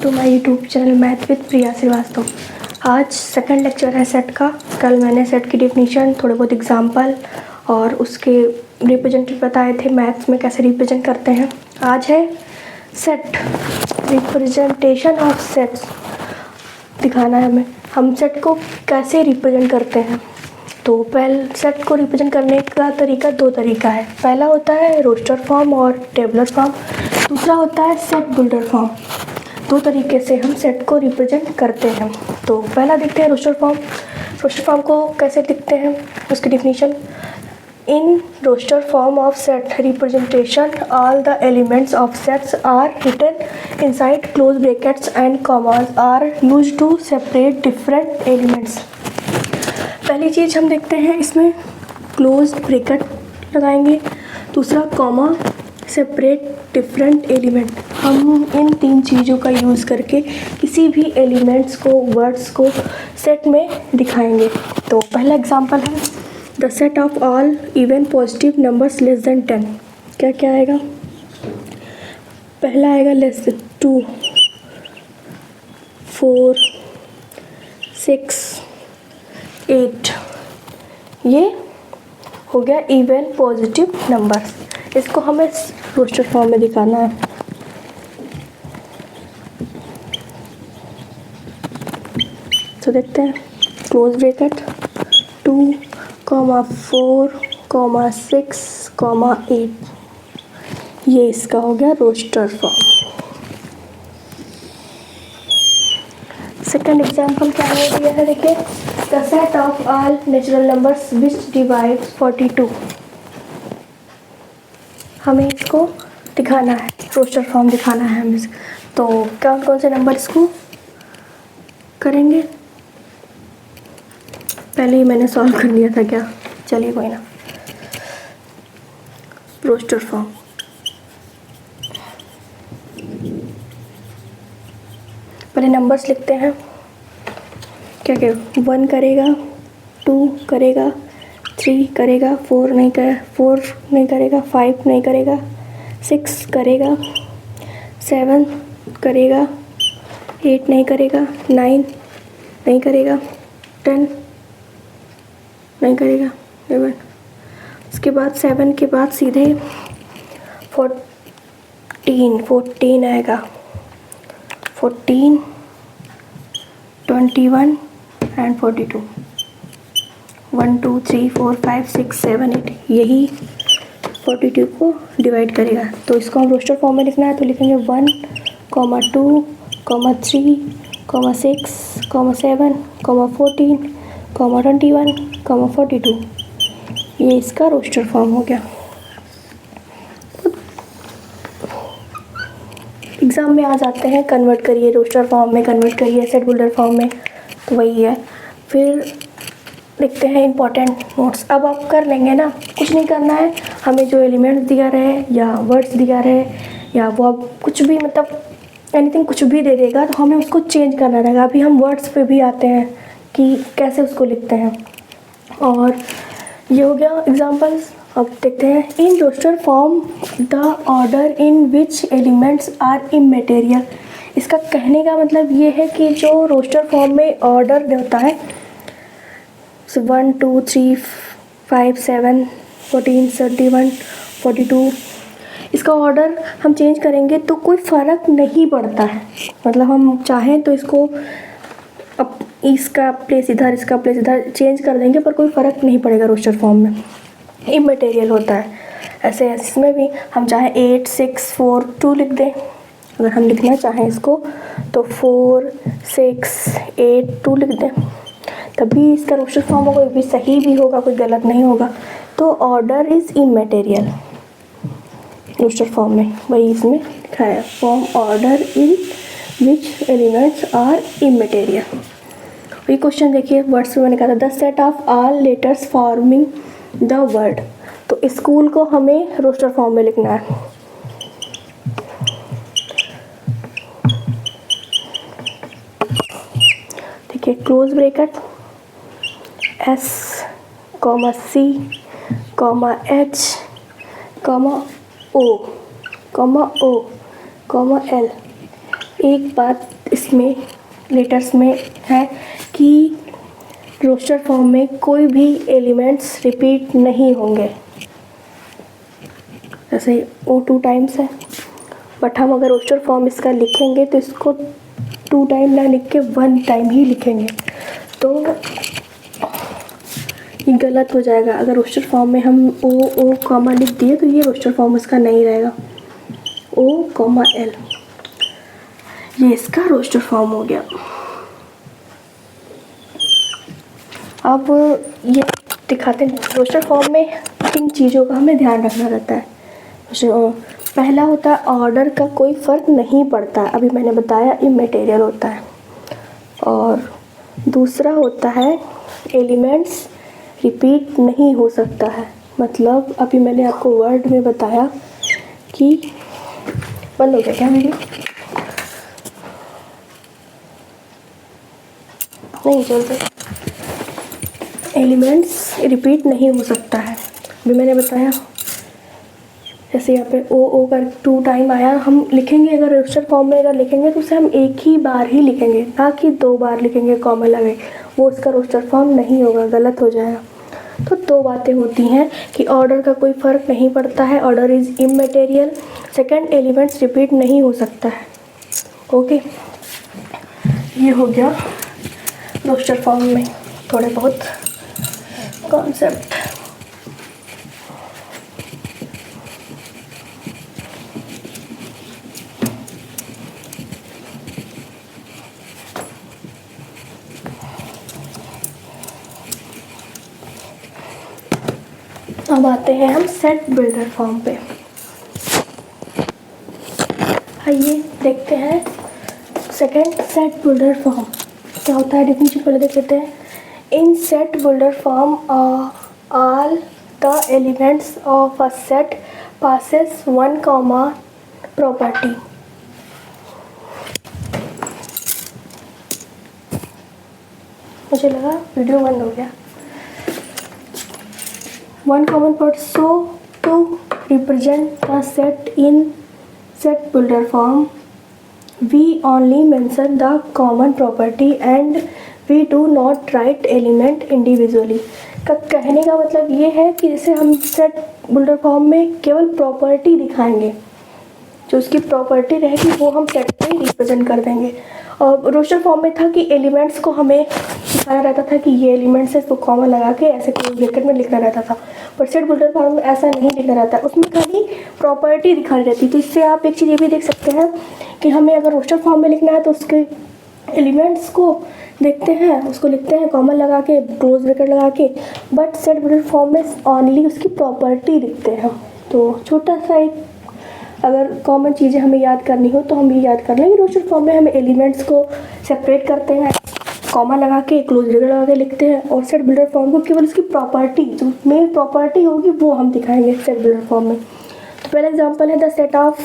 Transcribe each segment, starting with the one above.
To my YouTube channel math with Priya Srivastava. आज second lecture है set का। कल मैंने सेट की डेफिनेशन, थोड़े बहुत एग्जांपल और उसके रिप्रेजेंटेटिव बताए थे मैथ्स में कैसे रिप्रेजेंट करते हैं। आज है सेट, रिप्रेजेंटेशन ऑफ सेट्स दिखाना है हमें, हम सेट को कैसे रिप्रेजेंट करते हैं। तो पहले सेट को रिप्रेजेंट करने का तरीका दो तरीका है। पहला होता है रोस्टर फॉर्म और टेबलर फॉर्म, दूसरा होता है सेट बिल्डर फॉर्म। दो तरीके से हम सेट को रिप्रेजेंट करते हैं। तो पहला देखते हैं रोस्टर फॉर्म। रोस्टर फॉर्म को कैसे लिखते हैं, उसकी definition. In roster form of set representation all the elements of sets are written inside close brackets and commas are used to separate different elements. पहली चीज़ हम देखते हैं, इसमें क्लोज ब्रैकेट लगाएंगे, दूसरा कॉमा, सेपरेट डिफरेंट एलिमेंट। हम इन तीन चीज़ों का यूज़ करके किसी भी एलिमेंट्स को, वर्ड्स को सेट में दिखाएंगे। तो पहला एग्जांपल है the set of all even positive numbers less than 10। क्या क्या आएगा? पहला आएगा लेस देन 2, 4, 6, 8। ये हो गया इवन पॉजिटिव नंबर्स। इसको हमें रोस्टर फॉर्म में दिखाना है। तो देखते हैं, क्लोज ब्रैकेट 2, 4, 6, 8। ये इसका हो गया रोस्टर फॉर्म। सेकंड एग्जांपल क्या हो दिया है, देखिए the set of all natural numbers which divides 42। हमें इसको दिखाना है, रोस्टर फॉर्म दिखाना है हमें। तो कौन कौन से नंबर इसको करेंगे, पहले ही मैंने सॉल्व कर लिया था क्या, चलिए कोई ना। रोस्टर फॉर्म पहले नंबर्स लिखते हैं। क्या क्या 1 करेगा, 2 करेगा, 3 करेगा, 4 नहीं करेगा, 5 नहीं करेगा, 6 करेगा, 7 करेगा, 8 नहीं करेगा, 9 नहीं करेगा, 10 नहीं करेगा, 11। उसके बाद 7 के बाद सीधे 14 आएगा। 14, 21 एंड 42। 1, 2, 3, 4, 5, 6, 7, 8 यही 42 को डिवाइड करेगा। तो इसको हम रोस्टर फॉर्म में लिखना है, तो लिखेंगे 1, 2, 3, 6, 7, 14, 21, 42। ये इसका रोस्टर फॉर्म हो गया। एग्ज़ाम में आ जाते हैं, कन्वर्ट करिए रोस्टर फॉर्म में, कन्वर्ट करिए सेट बिल्डर फॉर्म में, तो वही है। फिर देखते हैं इंपॉर्टेंट नोट्स। अब आप कर लेंगे ना, कुछ नहीं करना है, हमें जो एलिमेंट्स दिया रहे या वर्ड्स दिया रहे या वो अब कुछ भी, मतलब एनीथिंग कुछ भी दे देगा, तो हमें उसको चेंज करना रहेगा। अभी हम वर्ड्स पे भी आते हैं कि कैसे उसको लिखते हैं। और ये हो गया एग्जांपल्स। अब देखते हैं in roster form the order in which elements are immaterial. इसका कहने का मतलब ये है कि जो रोस्टर फॉर्म में ऑर्डर होता है 1, 2, 3, 5, 7, 14, 31, 42, इसका ऑर्डर हम चेंज करेंगे तो कोई फ़र्क नहीं पड़ता है। मतलब हम चाहें तो इसको अब इसका प्लेस इधर, इसका प्लेस इधर चेंज कर देंगे, पर कोई फ़र्क नहीं पड़ेगा रोस्टर फॉर्म में। इमैटेरियल होता है। ऐसे इसमें भी हम चाहे 8, 6, 4, 2 लिख दें। अगर हम लिखना चाहें इसको तो 4, 6, 8, 2 लिख दें, तभी इसका रोस्टर फॉर्म होगा, कोई भी सही भी होगा, कोई गलत नहीं होगा। तो order is immaterial roster form में, वही इसमें लिखा है, form order in which elements are immaterial. ये क्वेश्चन देखिए, वर्ड्स में मैंने कहा था the set of all letters forming the word. तो स्कूल को हमें रोस्टर फॉर्म में लिखना है। देखिए close bracket S, C, H, O, L। एक बात इसमें लेटर्स में है कि रोस्टर फॉर्म में कोई भी एलिमेंट्स रिपीट नहीं होंगे। जैसे ओ 2 टाइम्स है, बट हम अगर रोस्टर फॉर्म इसका लिखेंगे तो इसको 2 टाइम ना लिख के 1 टाइम ही लिखेंगे, तो ये गलत हो जाएगा। अगर रोस्टर फॉर्म में हम ओ कॉमा लिख दिए तो ये रोस्टर फॉर्म उसका नहीं रहेगा। ओ कॉमा एल, ये इसका रोस्टर फॉर्म हो गया। अब ये दिखाते हैं रोस्टर फॉर्म में किन चीज़ों का हमें ध्यान रखना रहता है। पहला होता है ऑर्डर का कोई फ़र्क नहीं पड़ता, अभी मैंने बताया इमैटेरियल होता है। और दूसरा होता है एलिमेंट्स रिपीट नहीं हो सकता है, मतलब अभी मैंने आपको वर्ड में बताया कि बंद हो गया क्या वीडियो? नहीं चलते, एलिमेंट्स रिपीट नहीं हो सकता है। अभी मैंने बताया जैसे यहाँ पे ओ कर 2 टाइम आया, हम लिखेंगे अगर रोस्टर फॉर्म में अगर लिखेंगे तो उसे हम एक ही बार ही लिखेंगे, ना कि 2 बार लिखेंगे कॉमा लगे, वो उसका रोस्टर फॉर्म नहीं होगा, गलत हो जाएगा। तो 2 बातें होती हैं कि ऑर्डर का कोई फ़र्क नहीं पड़ता है, order is इमैटेरियल, second elements repeat नहीं हो सकता है। ओके, ये हो गया रोस्टर फॉर्म में थोड़े बहुत कॉन्सेप्ट। अब आते हैं हम सेट बिल्डर फॉर्म पे। आइए देखते हैं सेकंड सेट बिल्डर फॉर्म क्या होता है। डेफिनेशन पहले देख लेते हैं। इन set builder form all the elements of a set passes 1 comma property. मुझे लगा वीडियो बंद हो गया। 1 common part, so to represent the set in set builder form we only mention the common property and we do not write element individually। का कहने का मतलब ये है कि जैसे हम सेट बिल्डर फॉर्म में केवल प्रॉपर्टी दिखाएंगे, जो उसकी प्रॉपर्टी रहेगी वो हम सेट पे रिप्रेजेंट कर देंगे। और रोस्टर फॉर्म में था कि एलिमेंट्स को हमें दिखाना रहता था कि ये एलिमेंट्स है, तो कॉमा लगा के ऐसे कोई ब्रैकेट में लिखना रहता था। पर सेट बिल्डर फॉर्म में ऐसा नहीं लिखना रहता, उसमें खाली प्रॉपर्टी दिखानी रहती। तो इससे आप एक चीज़ ये भी देख सकते हैं कि हमें अगर रोस्टर फॉर्म में लिखना है तो उसके एलिमेंट्स को देखते हैं, उसको लिखते हैं कॉमा लगा के, क्लोज ब्रैकेट लगा के, बट सेट बिल्डर फॉर्म में ओनली उसकी प्रॉपर्टी लिखते हैं। तो छोटा सा एक अगर कॉमन चीज़ें हमें याद करनी हो तो हम ये याद कर लेंगे। रोस्टर फॉर्म में हम एलिमेंट्स को सेपरेट करते हैं, कॉमा लगा के, क्लोज ब्रैकेट लगा के लिखते हैं, और सेट बिल्डर फॉर्म को केवल उसकी प्रॉपर्टी, जो मेन प्रॉपर्टी होगी वो हम दिखाएंगे सेट बिल्डर फॉर्म में। तो पहला एग्जांपल है the set of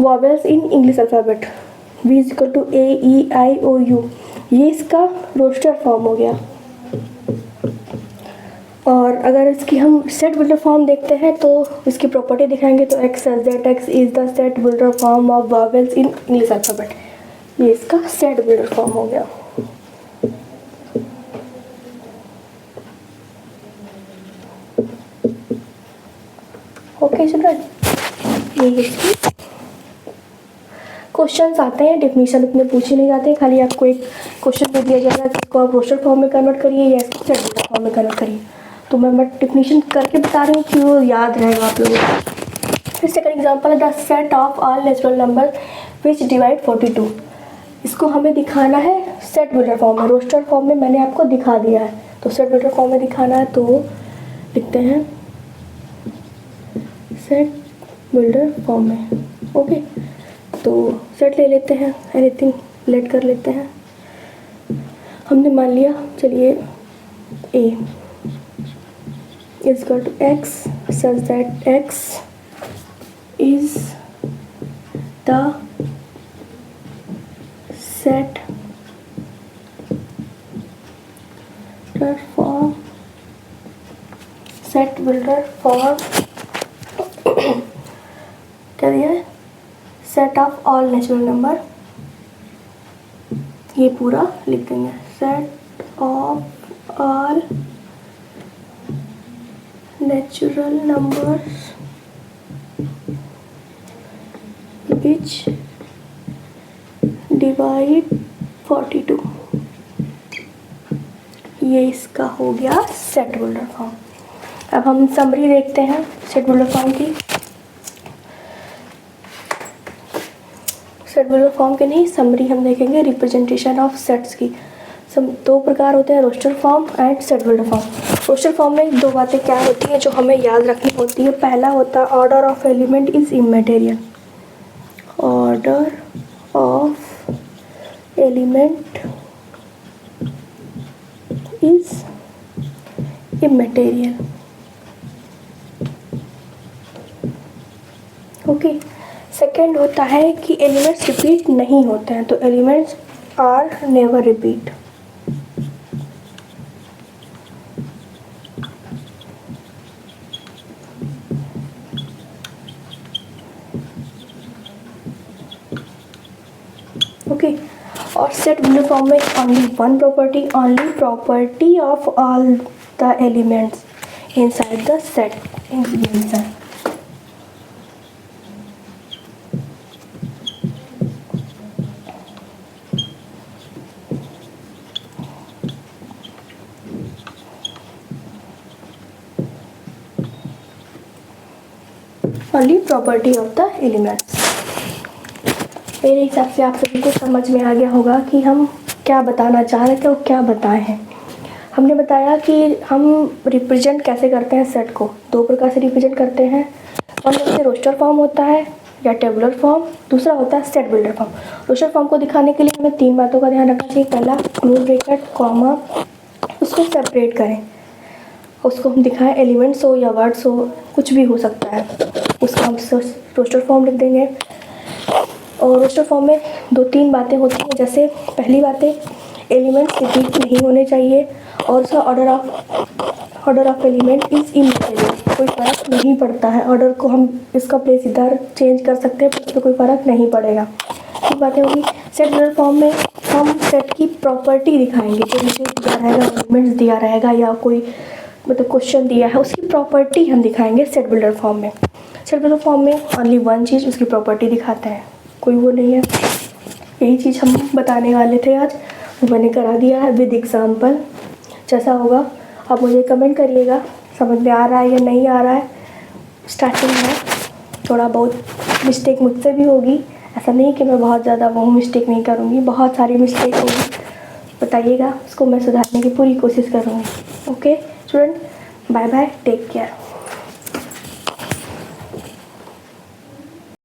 vowels in English alphabet V = A E I O U, ये इसका रोस्टर फॉर्म हो गया। और अगर इसकी हम सेट बिल्डर फॉर्म देखते हैं तो इसकी प्रॉपर्टी दिखाएंगे तो X Z X is the set builder form of vowels in English alphabet, ये इसका सेट बिल्डर फॉर्म हो गया। ओके चिल्ड्रन, ये इसकी क्वेश्चंस आते हैं। डेफिनेशन उतने पूछे नहीं जाते, खाली आपको एक क्वेश्चन दे दिया जाएगा कि इसको आप रोस्टर फॉर्म में कन्वर्ट करिए या इसको सेट बिल्डर फॉर्म में कन्वर्ट करिए। तो मैं डेफिनेशन करके बता रही हूँ कि वो याद रहेगा आप लोगों को। फिर सेकंड एग्जांपल है the set of all natural number which divide 42। इसको हमें दिखाना है सेट बिल्डर फॉर्म में। रोस्टर फॉर्म में मैंने आपको दिखा दिया है, तो सेट बिल्डर फॉर्म में दिखाना है तो लिखते हैं सेट बिल्डर फॉर्म में। ओके, तो सेट ले लेते हैं, एनीथिंग लेट कर लेते हैं। हमने मान लिया, चलिए A is equal to X such that X is the set form, set builder form क्या दिया है, set of all natural number ये पूरा लिख देंगे, set of all natural numbers which divide 42। ये इसका हो गया सेट बुल्डर फॉर्म। अब हम समरी देखते हैं सेट बुल्डर फॉर्म की। सेट बुल्डर फॉर्म के नहीं, समरी हम देखेंगे रिप्रेजेंटेशन ऑफ सेट्स की। दो प्रकार होते हैं, roster form and set builder form. Roster form में दो बातें क्या होती हैं जो हमें याद रखनी होती है। पहला होता है order of element is immaterial. Order of element is immaterial. Okay. Second होता है कि एलिमेंट्स रिपीट नहीं होते हैं, तो elements are never repeat. Okay. और सेट बुल्डर फॉर्म में only one property, only property of all the elements inside the set is mention. Only property of the elements. मेरे हिसाब से आप सभी को समझ में आ गया होगा कि हम क्या बताना चाह रहे थे और क्या बताए हैं। हमने बताया कि हम रिप्रेजेंट कैसे करते हैं सेट को। दो प्रकार से रिप्रेजेंट करते हैं, और जैसे रोस्टर फॉर्म होता है या टेबुलर फॉर्म, दूसरा होता है set builder form. Roster form को दिखाने के लिए हमें तीन बातों का ध्यान रखना चाहिए। पहला, क्लोज ब्रैकेट, कॉमा, उसको सेपरेट करें, उसको हम दिखाएं, एलिमेंट्स हो या वर्ड्स हो, कुछ भी हो सकता है, उसका हम रोस्टर फॉर्म लिख देंगे। और रोस्टर फॉर्म में दो तीन बातें होती हैं, जैसे पहली बातें एलिमेंट्स रिपीट नहीं होने चाहिए, और उसका ऑर्डर ऑफ एलिमेंट इज इमैटेरियल। कोई फ़र्क नहीं पड़ता है, ऑर्डर को हम इसका प्लेस इधर चेंज कर सकते हैं, पर कोई फ़र्क नहीं पड़ेगा। ये बातें होगी। सेट बिल्डर फॉर्म में हम सेट की प्रॉपर्टी दिखाएंगे, जो मुझे दिया रहेगा, एलिमेंट्स दिया रहेगा या कोई मतलब क्वेश्चन दिया है, उसकी प्रॉपर्टी हम दिखाएंगे सेट बिल्डर फॉर्म में। सेट बिल्डर फॉर्म में ओनली वन चीज़, उसकी प्रॉपर्टी दिखाते हैं, कोई वो नहीं है। यही चीज़ हम बताने वाले थे आज, मैंने करा दिया है विद एग्जाम्पल। जैसा होगा आप मुझे कमेंट करिएगा, समझ में आ रहा है या नहीं आ रहा है। स्टार्टिंग है, थोड़ा बहुत मिस्टेक मुझसे भी होगी, ऐसा नहीं कि मैं बहुत ज़्यादा वो मिस्टेक नहीं करूँगी, बहुत सारी मिस्टेक होगी। बताइएगा, उसको मैं सुधारने की पूरी कोशिश करूँगी। Okay student, bye bye, take care.